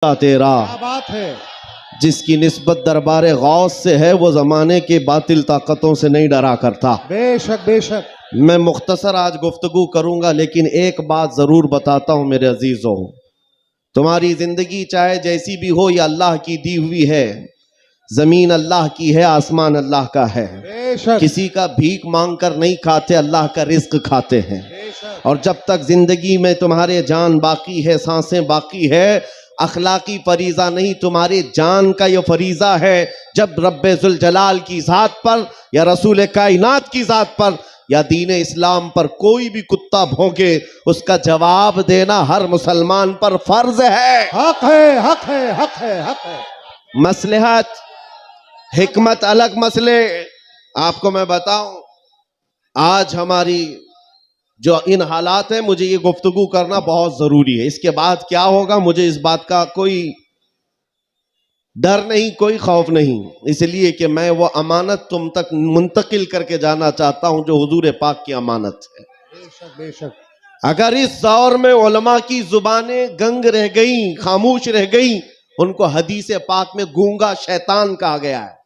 तेरा क्या बात है। जिसकी निस्बत दरबारे गौस से है वो जमाने के बातिल ताकतों से नहीं डरा करता। बेशक बेशक। मैं मुख्तसर आज गुफ्तगू करूंगा, लेकिन एक बात जरूर बताता हूं मेरे अजीजों, तुम्हारी जिंदगी चाहे जैसी भी हो, या अल्लाह की दी हुई है। जमीन अल्लाह की है, आसमान अल्लाह का है। बेशक किसी का भीख मांग कर नहीं खाते, अल्लाह का रिज्क खाते हैं। बेशक। और जब तक जिंदगी में तुम्हारे जान बाकी है, सांसें बाकी है, अखलाकी फरीजा नहीं, तुम्हारे जान का ये फरीजा है। जब रब्बे जुल जलाल की जात पर या रसूल कायनात की जात पर या दीन इस्लाम पर कोई भी कुत्ता भौंके, उसका जवाब देना हर मुसलमान पर फर्ज है। हक है हक है हक है हक है। मसलहत हिकमत अलग मसले। आपको मैं बताऊं, आज हमारी जो इन हालात है, मुझे ये गुफ्तगू करना बहुत जरूरी है। इसके बाद क्या होगा मुझे इस बात का कोई डर नहीं, कोई खौफ नहीं, इसलिए कि मैं वो अमानत तुम तक मुंतकिल करके जाना चाहता हूं जो हुजूर पाक की अमानत है। बेशक बेशक। अगर इस दौर में उलमा की जुबानें गंग रह गई, खामोश रह गई, उनको हदीस पाक में गूंगा शैतान कहा गया है।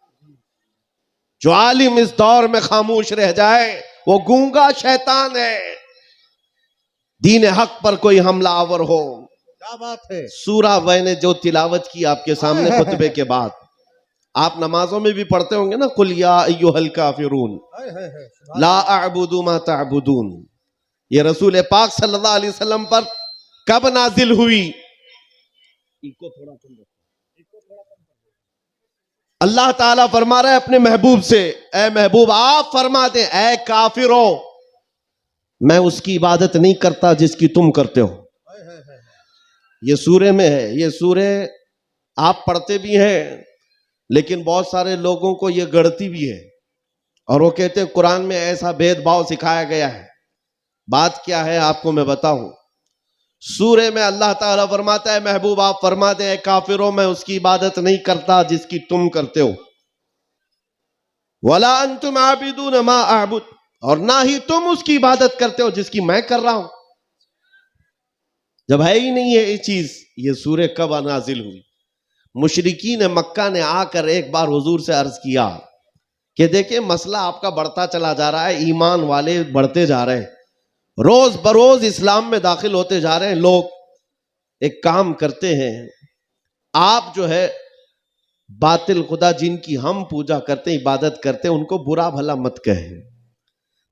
जो आलिम इस दौर में खामोश रह जाए वो गूंगा शैतान है। दीन हक पर कोई हमलावर हो। क्या बात है। सूरा मैंने जो तिलावत की आपके सामने खुतबे के बाद, आप नमाजों में भी पढ़ते होंगे ना, कुल या अय्युहल काफिरून ला अअबुदु मा तअबुदून। ये रसूल पाक सल्लल्लाहु अलैहि वसल्लम पर कब नाजिल हुई? अल्लाह ताला फरमा रहा है अपने महबूब से, ए महबूब आप फरमा दें, ए काफिरों, मैं उसकी इबादत नहीं करता जिसकी तुम करते हो। ये सूरे में है। ये सूरे आप पढ़ते भी हैं, लेकिन बहुत सारे लोगों को ये गढ़ती भी है, और वो कहते हैं कुरान में ऐसा भेदभाव सिखाया गया है। बात क्या है आपको मैं बताऊं। सूरे में अल्लाह ताला फरमाता है, महबूब आप फरमा दें, काफिरों मैं उसकी इबादत नहीं करता जिसकी तुम करते हो। वला अंतुम आबिदून मा अअबुद, और ना ही तुम उसकी इबादत करते हो जिसकी मैं कर रहा हूं। जब है ही नहीं है ये चीज, ये सूरे कब नाजिल हुई? मुशरिकीन मक्का ने आकर एक बार हुजूर से अर्ज किया कि देखिए मसला आपका बढ़ता चला जा रहा है, ईमान वाले बढ़ते जा रहे हैं, रोज बरोज इस्लाम में दाखिल होते जा रहे हैं लोग। एक काम करते हैं, आप जो है बातिल खुदा जिनकी हम पूजा करते हैं, इबादत करते हैं, उनको बुरा भला मत कहें।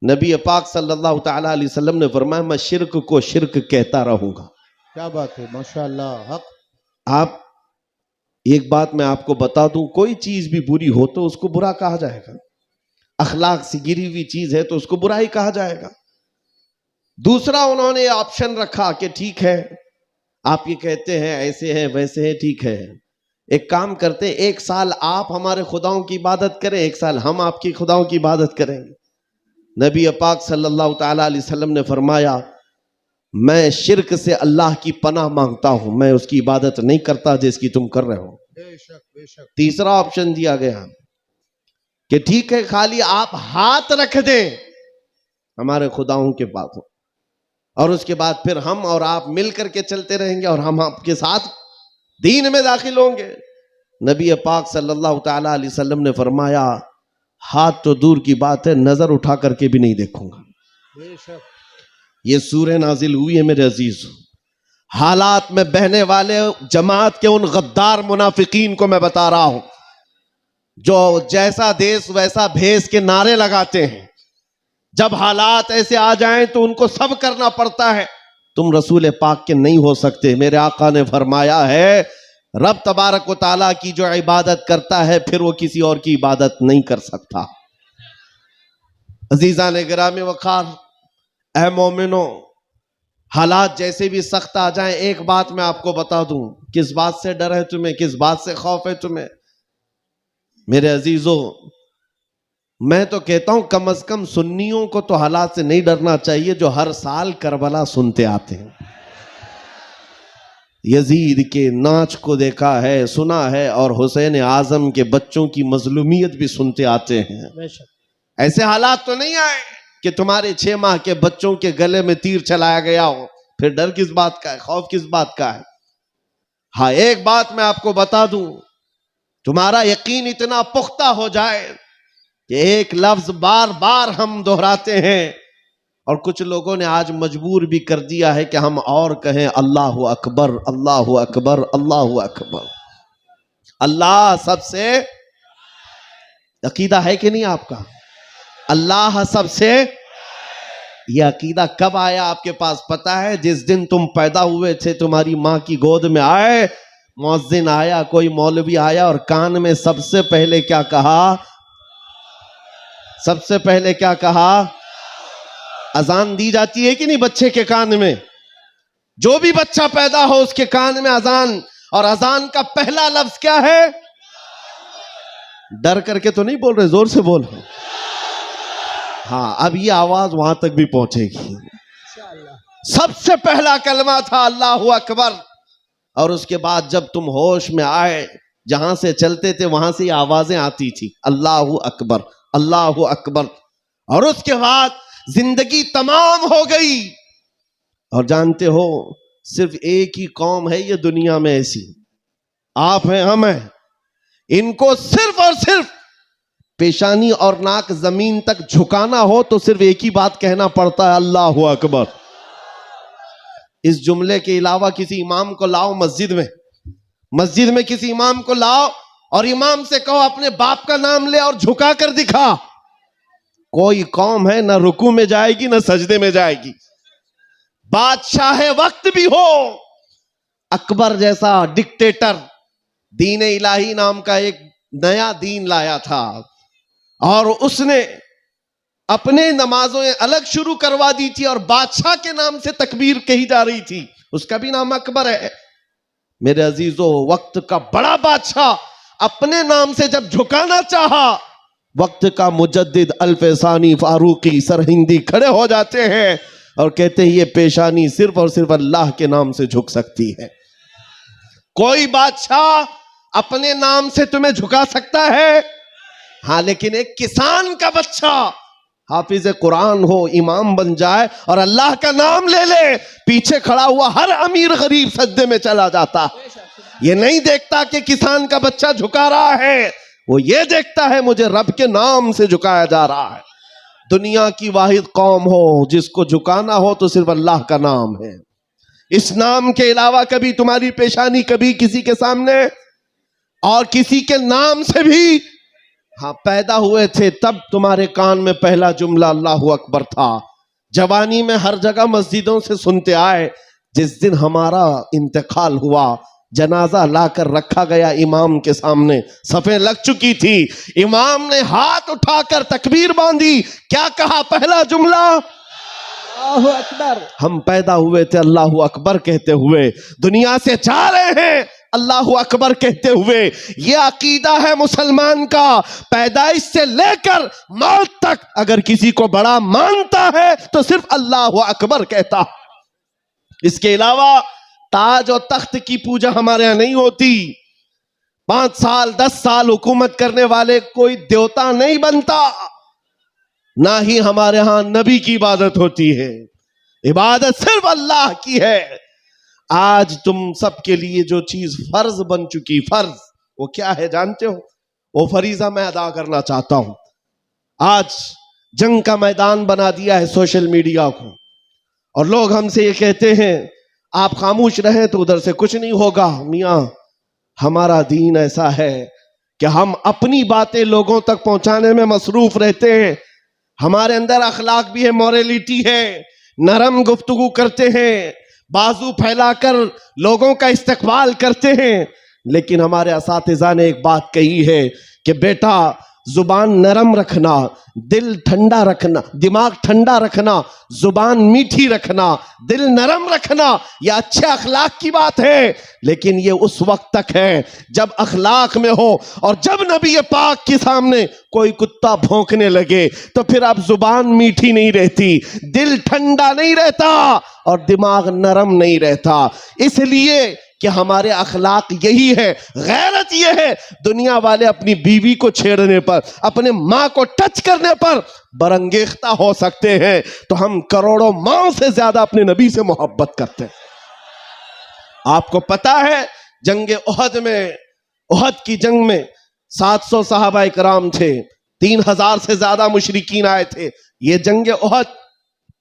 नबी पाक सल्लल्लाहु ताला अलैहि वसल्लम ने फरमाया, मैं शिर्क को शिर्क कहता रहूंगा। क्या बात है, माशाअल्लाह। हक। आप एक बात मैं आपको बता दूं, कोई चीज भी बुरी हो तो उसको बुरा कहा जाएगा। अखलाक से गिरी हुई चीज है तो उसको बुरा ही कहा जाएगा। दूसरा उन्होंने ऑप्शन रखा कि ठीक है आप ये कहते हैं, ऐसे हैं वैसे हैं, ठीक है एक काम करते, एक साल आप हमारे खुदाओं की इबादत करें, एक साल हम आपकी खुदाओं की इबादत करेंगे। नबी पाक सल्लल्लाहु ताला अलैहि वसल्लम ने फरमाया, मैं शिर्क से अल्लाह की पनाह मांगता हूं, मैं उसकी इबादत नहीं करता जिसकी तुम कर रहे हो। बेशक बेशक। तीसरा ऑप्शन दिया गया कि ठीक है खाली आप हाथ रख दें हमारे खुदाओं के पास, और उसके बाद फिर हम और आप मिल करके चलते रहेंगे और हम आपके साथ दीन में दाखिल होंगे। नबी पाक सल्लल्लाहु ताला अलैहि वसल्लम ने फरमाया, हाथ तो दूर की बात है, नजर उठा करके भी नहीं देखूंगा। बेशक। ये सूरह नाजिल हुई है मेरे अजीज। हालात में बहने वाले जमात के उन गद्दार मुनाफिकीन को मैं बता रहा हूं, जो जैसा देश वैसा भेष के नारे लगाते हैं। जब हालात ऐसे आ जाएं तो उनको सब करना पड़ता है। तुम रसूल पाक के नहीं हो सकते। मेरे आका ने फरमाया है, रब तबारक व ताला की जो इबादत करता है फिर वो किसी और की इबादत नहीं कर सकता। अजीजा ने गिरामी वक़ार, ऐ मोमिनो, हालात जैसे भी सख्त आ जाएं, एक बात मैं आपको बता दूं, किस बात से डर है तुम्हें, किस बात से खौफ है तुम्हें? मेरे अजीजों, मैं तो कहता हूं कम से कम सुन्नियों को तो हालात से नहीं डरना चाहिए जो हर साल करबला सुनते आते हैं। यजीद के नाच को देखा है, सुना है, और हुसैन आजम के बच्चों की मजलूमियत भी सुनते आते हैं। ऐसे हालात तो नहीं आए कि तुम्हारे 6 माह के बच्चों के गले में तीर चलाया गया हो, फिर डर किस बात का है, खौफ किस बात का है? हाँ, एक बात मैं आपको बता दूं, तुम्हारा यकीन इतना पुख्ता हो जाए कि एक लफ्ज बार बार हम दोहराते हैं, और कुछ लोगों ने आज मजबूर भी कर दिया है कि हम और कहें अल्लाहु अकबर, अल्लाहु अकबर, अल्लाहु अकबर। अल्लाह सबसे, अकीदा है कि नहीं आपका? अल्लाह सबसे, यह अकीदा कब आया आपके पास पता है? जिस दिन तुम पैदा हुए थे, तुम्हारी माँ की गोद में आए, मुअज्जिन आया, कोई मौलवी आया और कान में सबसे पहले क्या कहा? सबसे पहले क्या कहा? अजान दी जाती है कि नहीं बच्चे के कान में? जो भी बच्चा पैदा हो उसके कान में अजान, और अजान का पहला लफ्ज क्या है? डर करके तो नहीं बोल रहे, जोर से बोल। हाँ, अब ये आवाज वहां तक भी पहुंचेगी। सबसे पहला कलमा था अल्लाहु अकबर, और उसके बाद जब तुम होश में आए, जहां से चलते थे वहां से आवाजें आती थी, अल्लाहु अकबर, अल्लाहु अकबर। और उसके बाद जिंदगी तमाम हो गई। और जानते हो, सिर्फ एक ही कौम है ये दुनिया में ऐसी, आप हैं, हम हैं, इनको सिर्फ और सिर्फ पेशानी और नाक जमीन तक झुकाना हो तो सिर्फ एक ही बात कहना पड़ता है, अल्लाहु अकबर। इस जुमले के अलावा किसी इमाम को लाओ मस्जिद में किसी इमाम को लाओ और इमाम से कहो अपने बाप का नाम ले और झुका कर दिखा, कोई कौम है ना रुकू में जाएगी ना सजदे में जाएगी। बादशाह वक्त भी हो, अकबर जैसा डिक्टेटर दीन इलाही नाम का एक नया दीन लाया था, और उसने अपने नमाजों अलग शुरू करवा दी थी और बादशाह के नाम से तकबीर कही जा रही थी, उसका भी नाम अकबर है। मेरे अजीजों, वक्त का बड़ा बादशाह अपने नाम से जब झुकाना चाहा, वक्त का मुजद्दिद अल्फसानी फारूकी सरहिंदी खड़े हो जाते हैं और कहते हैं ये पेशानी सिर्फ और सिर्फ अल्लाह के नाम से झुक सकती है। कोई बादशाह अपने नाम से तुम्हें झुका सकता है? हाँ, लेकिन एक किसान का बच्चा हाफिज कुरान हो, इमाम बन जाए और अल्लाह का नाम ले ले, पीछे खड़ा हुआ हर अमीर गरीब सजदे में चला जाता। ये नहीं देखता कि किसान का बच्चा झुका रहा है, वो ये देखता है मुझे रब के नाम से झुकाया जा रहा है। दुनिया की वाहिद कौम हो जिसको झुकाना हो तो सिर्फ अल्लाह का नाम है। इस नाम के अलावा कभी तुम्हारी पेशानी कभी किसी के सामने, और किसी के नाम से भी, हाँ, पैदा हुए थे तब तुम्हारे कान में पहला जुमला अल्लाहु अकबर था। जवानी में हर जगह मस्जिदों से सुनते आए, जिस दिन हमारा इंतकाल हुआ, जनाजा लाकर रखा गया इमाम के सामने, सफे लग चुकी थी, इमाम ने हाथ उठाकर तकबीर बांधी, क्या कहा पहला जुमला? अल्लाहु अकबर। हम पैदा हुए थे अल्लाहु अकबर कहते हुए, दुनिया से जा रहे हैं अल्लाहु अकबर कहते हुए। ये अकीदा है मुसलमान का, पैदाइश से लेकर मौत तक अगर किसी को बड़ा मानता है तो सिर्फ अल्लाहु अकबर कहता। इसके अलावा ताज और तख्त की पूजा हमारे यहां नहीं होती। 5 साल 10 साल हुकूमत करने वाले कोई देवता नहीं बनता, ना ही हमारे यहां नबी की इबादत होती है। इबादत सिर्फ अल्लाह की है। आज तुम सबके लिए जो चीज फर्ज बन चुकी, फर्ज वो क्या है जानते हो? वो फरीजा मैं अदा करना चाहता हूं। आज जंग का मैदान बना दिया है सोशल मीडिया को, और लोग हमसे ये कहते हैं आप खामोश रहें तो उधर से कुछ नहीं होगा। मियां, हमारा दीन ऐसा है कि हम अपनी बातें लोगों तक पहुंचाने में मसरूफ रहते हैं। हमारे अंदर अखलाक भी है, मॉरलिटी है, नरम गुफ्तगू करते हैं, बाजू फैलाकर लोगों का इस्तकबाल करते हैं। लेकिन हमारे असातिज़ा ने एक बात कही है कि बेटा, जुबान नरम रखना, दिल ठंडा रखना, दिमाग ठंडा रखना, जुबान मीठी रखना, दिल नरम रखना, यह अच्छे अखलाक की बात है। लेकिन ये उस वक्त तक है जब अखलाक में हो, और जब नबी पाक के सामने कोई कुत्ता भौंकने लगे तो फिर अब जुबान मीठी नहीं रहती, दिल ठंडा नहीं रहता और दिमाग नरम नहीं रहता। इसलिए कि हमारे अखलाक यही है, गैरत ये है। दुनिया वाले अपनी बीवी को छेड़ने पर, अपने माँ को टच करने पर बरंगेख्ता हो सकते हैं, तो हम करोड़ों माँ से ज्यादा अपने नबी से मोहब्बत करते हैं। आपको पता है जंग उहद में, उहद की जंग में 700 सहाबा इकराम थे, 3000 से ज्यादा मुशरिकीन आए थे। ये जंग उहद,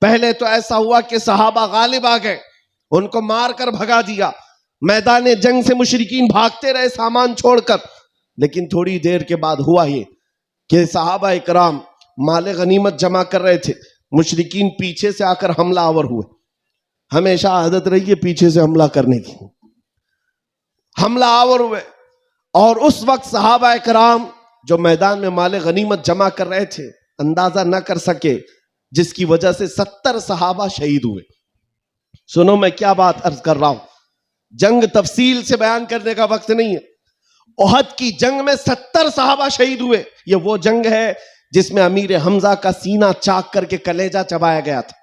पहले तो ऐसा हुआ कि सहाबा गालिब आ गए, उनको मारकर भगा दिया। मैदान जंग से मुशरिकीन भागते रहे सामान छोड़कर। लेकिन थोड़ी देर के बाद हुआ ये कि सहाबा इकराम माले गनीमत जमा कर रहे थे, मुशरिकीन पीछे से आकर हमलावर हुए। हमेशा आदत रही है पीछे से हमला करने की, हमलावर हुए। और उस वक्त सहाबा इकराम जो मैदान में माले गनीमत जमा कर रहे थे, अंदाजा न कर सके, जिसकी वजह से 70 सहाबा शहीद हुए। सुनो मैं क्या बात अर्ज कर रहा हूं, जंग तफसील से बयान करने का वक्त नहीं है। उहद की जंग में 70 सहाबा शहीद हुए। ये वो जंग है जिसमें अमीर हमजा का सीना चाक करके कलेजा चबाया गया था।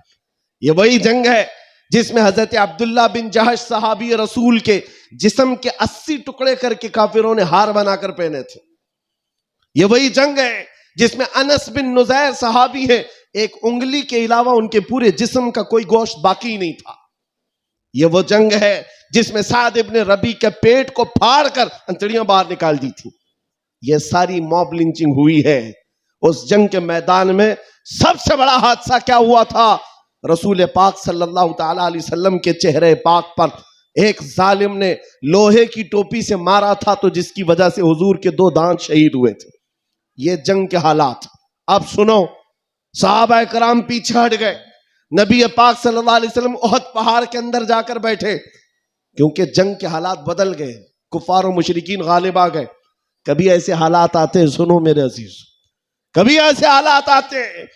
ये वही जंग है जिसमें हजरत अब्दुल्ला बिन जहश सहाबी रसूल के जिस्म के 80 टुकड़े करके काफिरों ने हार बनाकर पहने थे। ये वही जंग है जिसमें अनस बिन नुजैर सहाबी है, एक उंगली के अलावा उनके पूरे जिस्म का कोई गोश्त बाकी नहीं था। ये वो जंग है जिसमें साद इब्न रबी के पेट को फाड़ कर अंतड़ियां बाहर निकाल दी थी। ये सारी मॉब लिंचिंग हुई है। उस जंग के मैदान में सबसे बड़ा हादसा क्या हुआ था, रसूल पाक सल्लल्लाहु ताला अलैहि वसल्लम के चेहरे पाक पर एक जालिम ने लोहे की टोपी से मारा था, तो जिसकी वजह से हुजूर के 2 दांत शहीद हुए थे। ये जंग के हालात। अब सुनो, सहाबा कराम पीछे हट गए, नबी पाक सल्लल्लाहु अलैहि वसल्लम उहद पहाड़ के अंदर जाकर बैठे, क्योंकि जंग के हालात बदल गए, कुफार और मुशरिकीन गालिब आ गए। कभी ऐसे हालात आते हैं, सुनो मेरे अजीज, कभी ऐसे हालात आते हैं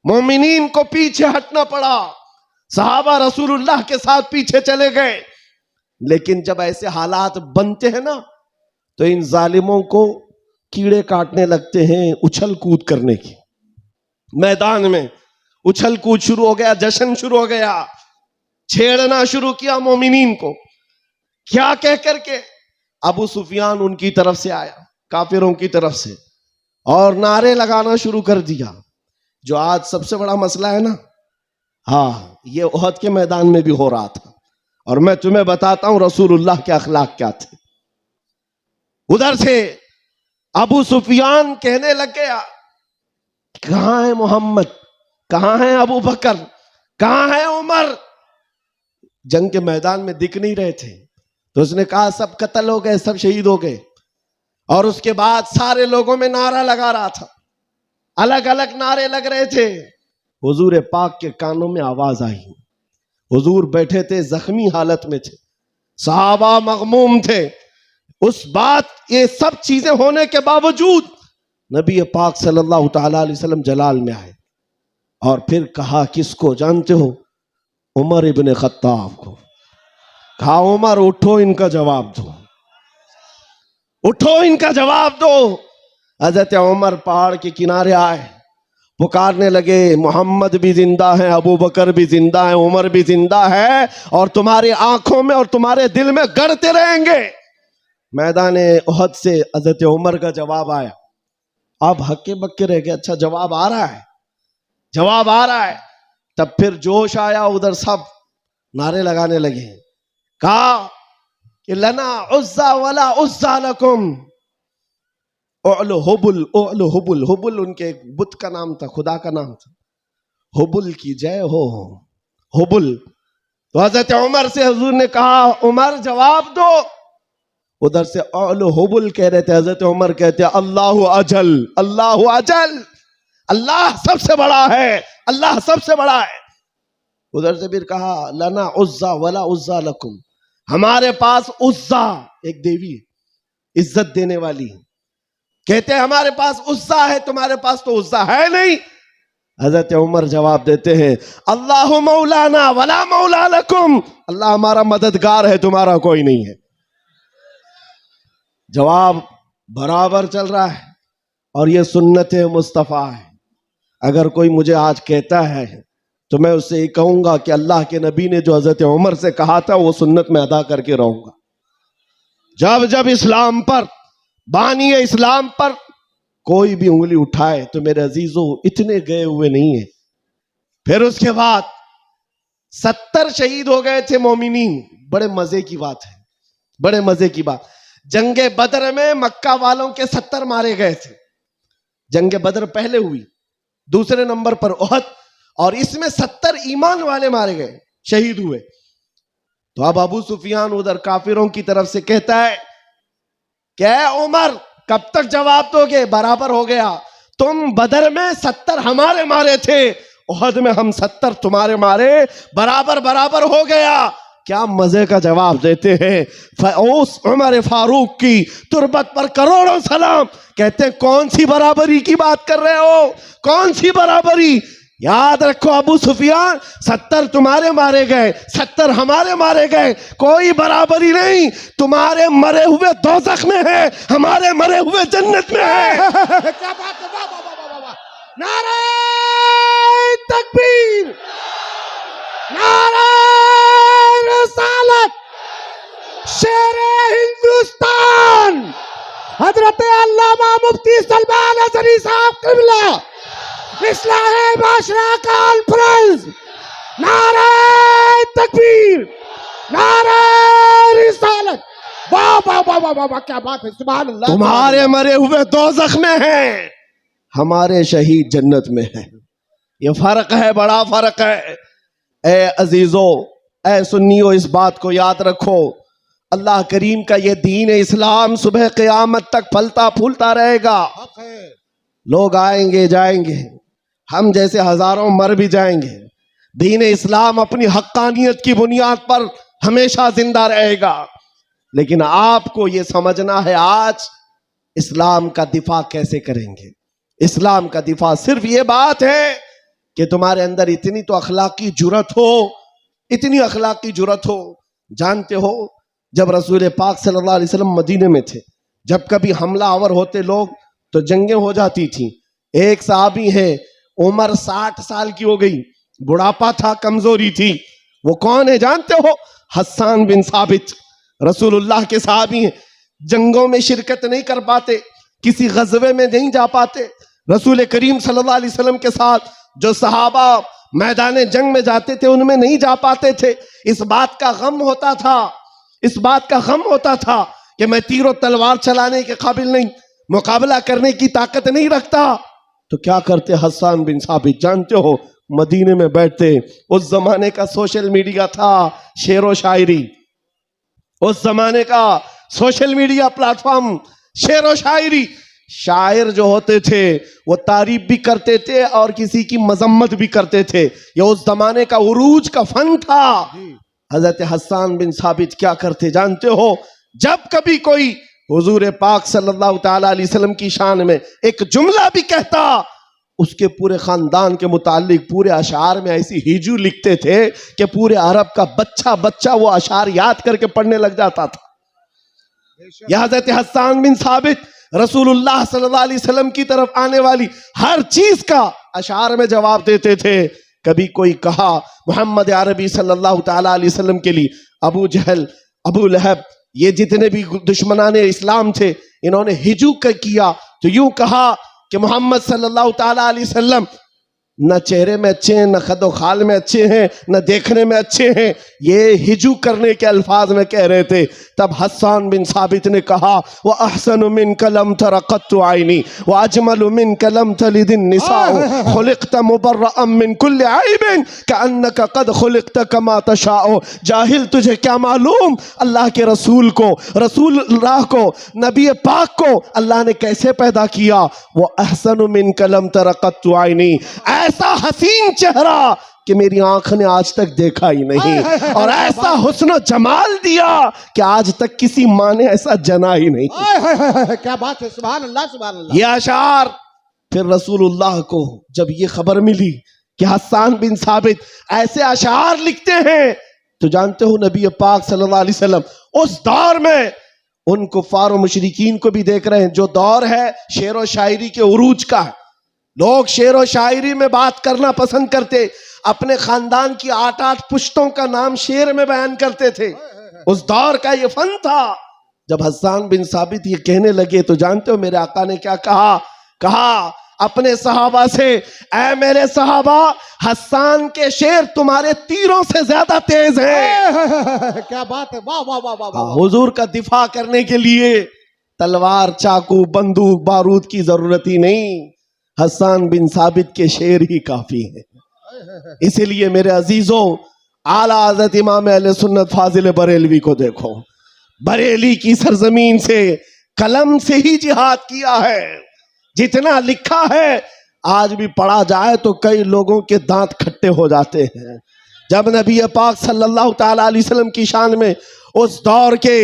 मोमिनीन को पीछे हटना पड़ा, सहाबा रसूलुल्लाह के साथ पीछे चले गए। लेकिन जब ऐसे हालात बनते हैं ना, तो इन जालिमों को कीड़े काटने लगते हैं उछल कूद करने की। मैदान में उछल कूद शुरू हो गया, जश्न शुरू हो गया, छेड़ना शुरू किया मोमिनीन को। क्या कह करके अबू सुफियान उनकी तरफ से आया, काफिरों की तरफ से, और नारे लगाना शुरू कर दिया। जो आज सबसे बड़ा मसला है ना, हाँ, ये उहद के मैदान में भी हो रहा था। और मैं तुम्हें बताता हूं रसूलुल्लाह के अखलाक क्या थे। उधर से अबू सुफियान कहने लग गया, कहां है मोहम्मद, कहां है अबू बकर, कहां है उमर। जंग के मैदान में दिख नहीं रहे थे, तो उसने कहा सब कत्ल हो गए, सब शहीद हो गए। और उसके बाद सारे लोगों में नारा लगा रहा था, अलग अलग नारे लग रहे थे। हुजूर पाक के कानों में आवाज आई। हुजूर बैठे थे, जख्मी हालत में थे, सहाबा मगमूम थे। उस बात, ये सब चीजें होने के बावजूद नबी पाक सल्लल्लाहु ताला अलैहि वसल्लम जलाल में आए और फिर कहा, किसको जानते हो? उमर इब्न खत्ताब को। कहा, उमर उठो, इनका जवाब दो, उठो, इनका जवाब दो। हजरत उमर पहाड़ के किनारे आए, पुकारने लगे, मोहम्मद भी जिंदा है, अबू बकर भी जिंदा है, उमर भी जिंदा है, और तुम्हारी आंखों में और तुम्हारे दिल में गड़ते रहेंगे। मैदान उहद से हजरत उमर का जवाब आया। अब हक्के बक्के रह गए, अच्छा जवाब आ रहा है, जवाब आ रहा है। तब फिर जोश आया, उधर सब नारे लगाने लगे। कहा कि लना उज्जा वला उज्जा लकुम, ओलो हुबुल, ओलो हुबुल। हुबुल उनके एक बुत का नाम था, खुदा का नाम था। हुबुल की जय हो, हुबुल। तो हजरत उमर से हुजूर ने कहा, उमर जवाब दो। उधर से ओलो हुबुल कह रहे थे, हजरत उमर कहते अल्लाहु अजल, अल्लाहु अजल, अल्लाह सबसे बड़ा है, अल्लाह सबसे बड़ा है। उधर से फिर कहा, लना उज्जा वला उज्जा लकुम, हमारे पास उज्जा एक देवी है, इज्जत देने वाली। कहते हैं हमारे पास उज्जा है, तुम्हारे पास तो उज्जा है नहीं। हजरत उमर जवाब देते हैं, अल्लाह मौलाना वला मौला लकुम, अल्लाह हमारा मददगार है, तुम्हारा कोई नहीं है। जवाब बराबर चल रहा है, और यह सुन्नत मुस्तफ़ा है। अगर कोई मुझे आज कहता है तो मैं उससे ये कहूंगा कि अल्लाह के नबी ने जो हजरत उमर से कहा था वो सुन्नत में अदा करके रहूंगा। जब जब इस्लाम पर, बानी इस्लाम पर कोई भी उंगली उठाए तो मेरे अजीजों इतने गए हुए नहीं है। फिर उसके बाद 70 शहीद हो गए थे मोमिनीन। बड़े मजे की बात है, बड़े मजे की बात, जंगे बदर में मक्का वालों के 70 मारे गए थे। जंगे बदर पहले हुई, दूसरे नंबर पर उहद, और इसमें 70 ईमान वाले मारे गए, शहीद हुए। तो अब अबू सुफियान उधर काफिरों की तरफ से कहता है, क्या उमर कब तक जवाब दोगे? बराबर हो गया, तुम बदर में 70 हमारे मारे थे, उहद में हम 70 तुम्हारे मारे, बराबर बराबर हो गया। क्या मजे का जवाब देते हैं। उस उमर फारूक की तुरबत पर करोड़ों सलाम। कहते हैं कौन सी बराबरी की बात कर रहे हो, कौन सी बराबरी? याद रखो अबू सुफियान, 70 तुम्हारे मारे गए, 70 हमारे मारे गए, कोई बराबरी नहीं। तुम्हारे मरे हुए दोज़ख में है, हमारे मरे हुए जन्नत में है। क्या बात है, वाह वाह वाह वाह वाह, नारे तकबीर, नारे रिसालत, शेरे हिंदुस्तान, हजरत अल्लामा मुफ्ती सलमान अज़हरी साहब क़िबला, इस्लाह माशरा कॉन्फ्रेंस, नारे तकबीर, नारे रिसालत, वाह वाह वाह वाह वाह, क्या बात है, सुभान अल्लाह। तुम्हारे मरे हुए दोज़ख में हैं, हमारे शहीद जन्नत में है। ये फर्क है, बड़ा फर्क है। ए अजीजो, ए सुन्नियो, इस बात को याद रखो। अल्लाह करीम का ये दीन इस्लाम सुबह क़यामत तक फलता फूलता रहेगा। लोग आएंगे जाएंगे, हम जैसे हजारों मर भी जाएंगे, दीन इस्लाम अपनी हक्कानियत की बुनियाद पर हमेशा जिंदा रहेगा। लेकिन आपको ये समझना है आज इस्लाम का दिफा कैसे करेंगे। इस्लाम का दिफा सिर्फ ये बात है कि तुम्हारे अंदर इतनी तो अखलाकी जुरत हो, इतनी अखलाकी जुरत हो। जानते हो, जब रसूल पाक सल्लल्लाहु अलैहि वसल्लम मदीने में थे, जब कभी हमला आवर होते लोग तो जंगें हो जाती थी। एक सहाबी है, उम्र 60 साल की हो गई, बुढ़ापा था, कमजोरी थी। वो कौन है जानते हो? हस्सान बिन साबित, रसूलुल्लाह के सहाबी हैं। जंगों में शिरकत नहीं कर पाते, किसी गज़वे में नहीं जा पाते। रसूल करीम सल्लल्लाहु अलैहि वसल्लम के साथ जो सहाबा मैदान जंग में जाते थे उनमें नहीं जा पाते थे। इस बात का गम होता था, इस बात का गम होता था कि मैं तीरों तलवार चलाने के काबिल नहीं, मुकाबला करने की ताकत नहीं रखता। तो क्या करते हस्सान बिन साबित? जानते हो, मदीने में बैठते। उस जमाने का सोशल मीडिया था, शेरो शायरी, उस जमाने का सोशल मीडिया प्लेटफॉर्म, शेरो शायरी। शायर जो होते थे वो तारीफ भी करते थे और किसी की मजम्मत भी करते थे। ये उस जमाने का उरूज का फन था। हजरत हस्सान बिन साबित क्या करते जानते हो? जब कभी कोई हुजूर पाक सल्लल्लाहु ताला अलैहि वसल्लम की शान में एक जुमला भी कहता, उसके पूरे खानदान के मुतालिक पूरे अशार में ऐसी हिजू लिखते थे कि पूरे अरब का बच्चा बच्चा वो अशार याद करके पढ़ने लग जाता था। यह हजरत हस्सान बिन साबित रसूलुल्लाह सल्लल्लाहु अलैहि वसल्लम की तरफ आने वाली हर चीज का अशार में जवाब देते थे। कभी कोई कहा मोहम्मद अरबी सल्लल्लाहु ताला अलैहि वसल्लम के लिए अबू जहल, अबू लहब, ये जितने भी दुश्मनाने इस्लाम थे, इन्होंने हिजू किया तो यूं कहा कि मोहम्मद सल्लल्लाहु ताला अलैहि वसल्लम न चेहरे में अच्छे हैं, न खदो खाल में अच्छे हैं, न देखने में अच्छे हैं। ये हिजू करने के अल्फाज में कह रहे थे। तब हस्सान बिन साबित ने कहा, व अहसन मिन कलम तरक़त्तु आइनी व अजमल मिन कलम तलिदिन निसाउ खुलिक़त मुबर्रअम मिन कुल्लि ऐबिन कअन्नका क़द खुलिक़त कमा तशाउ। जाहिल, तुझे क्या मालूम अल्लाह के रसूल को, रसूलुल्लाह को, नबी पाक को अल्लाह ने कैसे पैदा किया। वो अहसन मिन कलम तरक़त्तु आइनी, ऐसा हसीन चेहरा कि मेरी आंख ने आज तक देखा ही नहीं, और ऐसा हुस्न जमाल दिया कि आज तक किसी माँ ने ऐसा जना ही नहीं। क्या बात है, सुभान अल्लाह सुभान अल्लाह। ये अशार फिर रसूलुल्लाह को जब ये खबर मिली कि हस्सान बिन साबित ऐसे अशार लिखते हैं, तो जानते हो नबी पाक सल्लल्लाहु अलैहि वसल्लम उस दौर में उन कुफ्फार और मुशरिकीन को भी देख रहे हैं। जो दौर है शेर व शायरी के उरूज का है, लोग शेर व शायरी में बात करना पसंद करते, अपने खानदान की 8-8 पुश्तों का नाम शेर में बयान करते थे। उस दौर का ये फन था। जब हस्सान बिन साबित ये कहने लगे तो जानते हो मेरे आका ने क्या कहा? कहा अपने सहाबा से, ऐ मेरे सहाबा, हस्सान के शेर तुम्हारे तीरों से ज्यादा तेज हैं। क्या बात है, वाह वाह वाह वाह वाह। हुजूर का दिफा करने के लिए तलवार, चाकू, बंदूक, बारूद की जरूरत ही नहीं, हस्सान बिन साबित के शेर ही काफी है। इसीलिए मेरे अजीजों, आला हज़रत इमाम अहले सुन्नत फाजिल बरेलवी को देखो, बरेली की सरजमीन से कलम से ही जिहाद किया है। जितना लिखा है आज भी पढ़ा जाए तो कई लोगों के दांत खट्टे हो जाते हैं। जब नबी पाक सल्लल्लाहु ताला अलैहि वसल्लम की शान में उस दौर के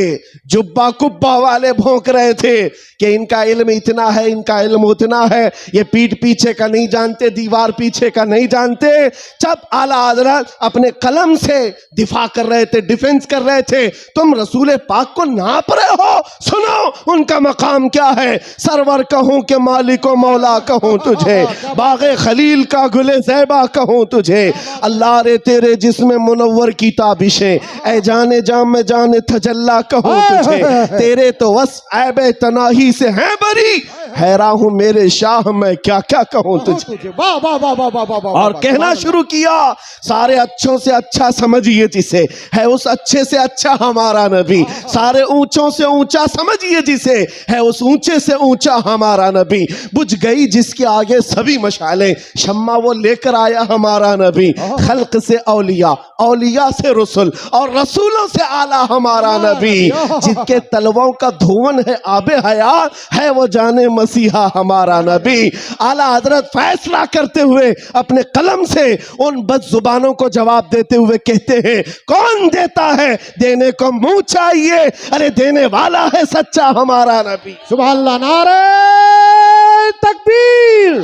जुब्बा कुब्बा वाले भौंक रहे थे कि इनका इल्म इतना है, इनका इल्म उतना है, ये पीठ पीछे का नहीं जानते, दीवार पीछे का नहीं जानते, जब आला हज़रत अपने कलम से दिफा कर रहे थे, डिफेंस कर रहे थे, तुम रसूल पाक को नाप रहे हो। सुनो उनका मकाम क्या है। सरवर कहूं कि मालिक मौला कहूं तुझे, बाग़े खलील का गुले ज़ैबा कहूं तुझे, अल्लाह रे तेरे जिस्म मुनव्वर की ताबिशें, ऐ जाने जाम में जाने तजल्ला कहूं तुझे, तेरे तो वस ऐबे तनाही से है बरी, हैरान हूं मेरे शाह मैं क्या क्या कहूं तुझे। वाह वाह वाह वाह वाह वाह। और कहना शुरू किया, सारे अच्छों से अच्छा समझिए जिसे, है उस अच्छे से अच्छा हमारा नबी, सारे ऊंचों से ऊंचा समझिए जिसे, है उस ऊंचे से ऊंचा हमारा नबी। बुझ गई जिसके आगे सभी मशालें, शम्मा वो लेकर आया हमारा नबी। खल्क से औलिया, औलिया से रसूल, और रसूलों से आला हमारा नबी। जिनके तलवों का धुवन है आबे हयात, है वो जाने मसीहा हमारा नबी। आला हजरत फैसला करते हुए अपने कलम से उन बदजुबानों को जवाब देते हुए कहते हैं, कौन देता है, देने को मुंह चाहिए, अरे देने वाला है सच्चा हमारा नबी। सुभान अल्लाह। नारे तकबीर,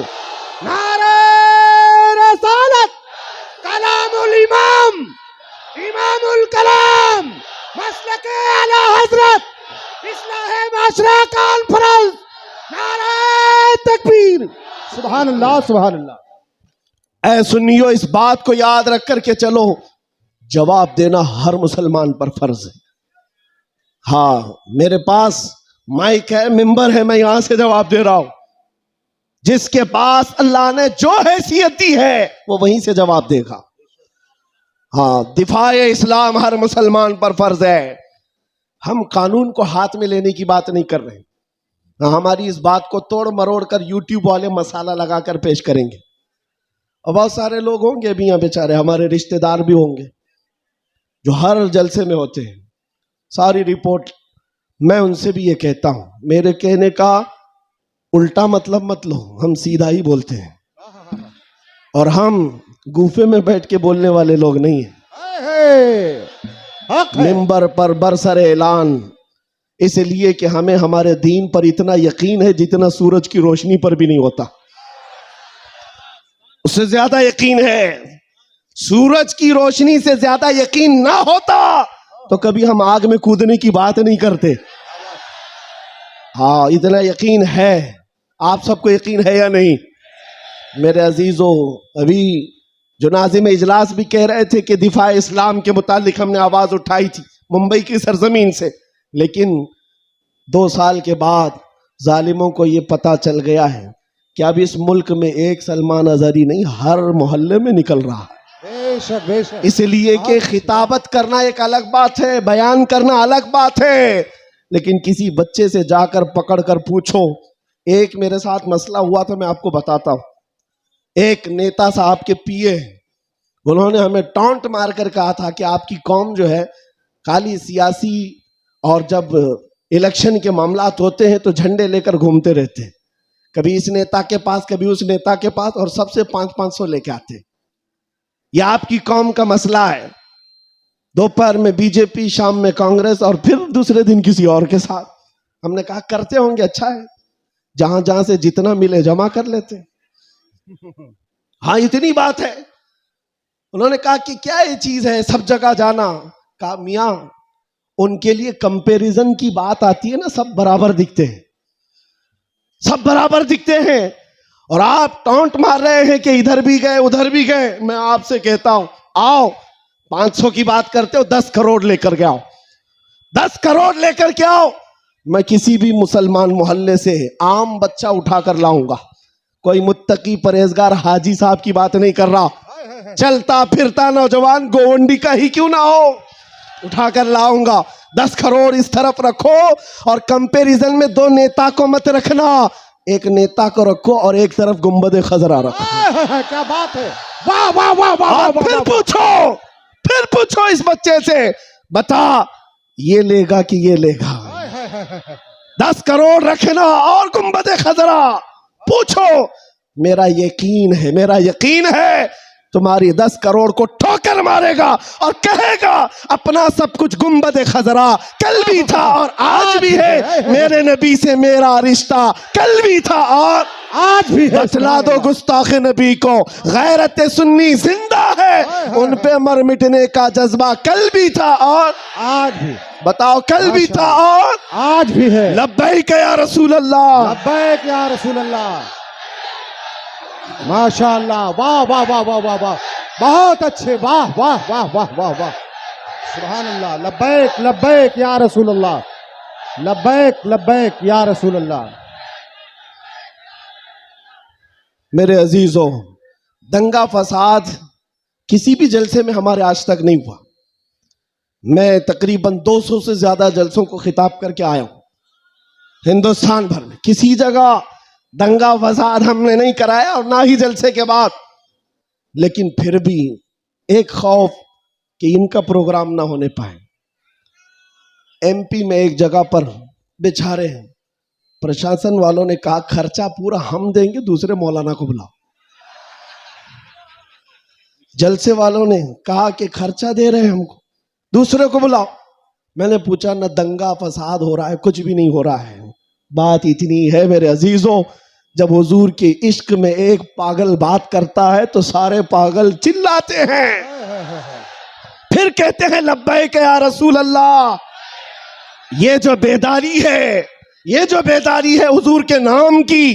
नारे रसालत, कलामुल इमाम, इमामुल कलाम, मसलके आला हजरत, इस्लाहे माशरा कॉन्फ्रेंस, नारे तकबीर। सुभान अल्लाह, सुभान अल्लाह। ऐ सुन्नियो, इस बात को याद रख करके चलो, जवाब देना हर मुसलमान पर फर्ज है। हाँ, मेरे पास माइक है, मिंबर है, मैं यहां से जवाब दे रहा हूं। जिसके पास अल्लाह ने जो हैसियत दी है वो वहीं से जवाब देगा। हाँ, दिफाए इस्लाम हर मुसलमान पर फर्ज है। हम कानून को हाथ में लेने की बात नहीं कर रहे हैं। हमारी इस बात को तोड़ मरोड़ कर यूट्यूब वाले मसाला लगाकर पेश करेंगे, और बहुत सारे लोग होंगे भी यहाँ बेचारे, हमारे रिश्तेदार भी होंगे जो हर जलसे में होते हैं, सारी रिपोर्ट। मैं उनसे भी ये कहता हूं, मेरे कहने का उल्टा मतलब मत लो, हम सीधा ही बोलते हैं, और हम गुफे में बैठ के बोलने वाले लोग नहीं हैं। मिंबर पर बरसरे ऐलान, इसलिए कि हमें हमारे दीन पर इतना यकीन है जितना सूरज की रोशनी पर भी नहीं होता, उससे ज्यादा यकीन है। सूरज की रोशनी से ज्यादा यकीन ना होता तो कभी हम आग में कूदने की बात नहीं करते। हाँ, इतना यकीन है। आप सबको यकीन है या नहीं मेरे अजीजों? अभी जो नाज़िम इजलास भी कह रहे थे कि दिफा इस्लाम के मुतालिक हमने आवाज उठाई थी मुंबई की सरजमीन से, लेकिन 2 साल के बाद जालिमों को ये पता चल गया है कि अब इस मुल्क में एक सलमान अजहरी नहीं, हर मोहल्ले में निकल रहा है। बेशक बेशक। इसलिए कि खिताबत करना एक अलग बात है, बयान करना अलग बात है, लेकिन किसी बच्चे से जाकर पकड़ कर पूछो। एक मेरे साथ मसला हुआ था, मैं आपको बताता हूं। एक नेता साहब के पीए, उन्होंने हमें टॉन्ट मारकर कहा था कि आपकी कौम जो है खाली सियासी, और जब इलेक्शन के मामलात होते हैं तो झंडे लेकर घूमते रहते हैं, कभी इस नेता के पास कभी उस नेता के पास, और सबसे 500-500 लेके आते। यह आपकी कौम का मसला है। दोपहर में बीजेपी, शाम में कांग्रेस, और फिर दूसरे दिन किसी और के साथ। हमने कहा करते होंगे, अच्छा है, जहां जहां से जितना मिले जमा कर लेते। हाँ, इतनी बात है। उन्होंने कहा कि क्या ये चीज है सब जगह जाना? कहा मियां, उनके लिए कंपैरिजन की बात आती है ना, सब बराबर दिखते हैं, सब बराबर दिखते हैं, और आप टॉन्ट मार रहे हैं कि इधर भी गए उधर भी गए। मैं आपसे कहता हूं, आओ 500 की बात करते हो, 10 करोड़ लेकर के आओ, 10 करोड़ लेकर के आओ। मैं किसी भी मुसलमान मोहल्ले से आम बच्चा उठाकर लाऊंगा, कोई मुत्तकी परहेजगार हाजी साहब की बात नहीं कर रहा। चलता फिरता नौजवान गोवंडी का ही क्यों ना हो, उठाकर लाऊंगा। 10 करोड़ इस तरफ रखो और कंपैरिजन में 2 नेता को मत रखना, एक नेता को रखो और एक तरफ गुंबद खजरा रखो। क्या बात है, वाह वाह वाह वाह वाह, फिर वाह, पूछो, फिर पूछो इस बच्चे से, बता ये लेगा कि ये लेगा। 10 करोड़ रखना और गुंबद खजरा, पूछो। मेरा यकीन है तुम्हारी 10 करोड़ को ठोकर मारेगा और कहेगा अपना सब कुछ गुंबद खजरा कल भी था और आज भी है, मेरे नबी से मेरा रिश्ता कल भी था और आज भी है। बतला दो गुस्ताख नबी को गैरत सुन्नी जिंदा है, उन पे मर मिटने का जज्बा कल भी था और आज भी, बताओ कल भी था और आज भी है। लब्बैक या रसूल अल्लाह, लब्बैक या रसूल अल्लाह। माशाअल्लाह, वाह वाह वाह वाह वाह वाह, बहुत अच्छे, वाह वाह वाह वाह वाह वाह, सुभान अल्लाह। लब्बैक लब्बैक या रसूल अल्लाह, लब्बैक लब्बैक या रसूल अल्लाह। मेरे अजीजों, दंगा फसाद किसी भी जलसे में हमारे आज तक नहीं हुआ। मैं तकरीबन 200 से ज्यादा जलसों को खिताब करके आया हूं हिंदुस्तान भर में, किसी जगह दंगा फसाद हमने नहीं कराया और ना ही जलसे के बाद। लेकिन फिर भी एक खौफ कि इनका प्रोग्राम ना होने पाए। एमपी में एक जगह पर बेचारे प्रशासन वालों ने कहा खर्चा पूरा हम देंगे, दूसरे मौलाना को बुलाओ। जलसे वालों ने कहा कि खर्चा दे रहे हैं हमको, दूसरे को बुलाओ। मैंने पूछा न दंगा फसाद हो रहा है, कुछ भी नहीं हो रहा है। बात इतनी है मेरे अजीजों, जब हुजूर के इश्क में एक पागल बात करता है तो सारे पागल चिल्लाते हैं, फिर कहते हैं लब्बैक या रसूल अल्लाह। ये जो बेदारी है हुजूर के नाम की,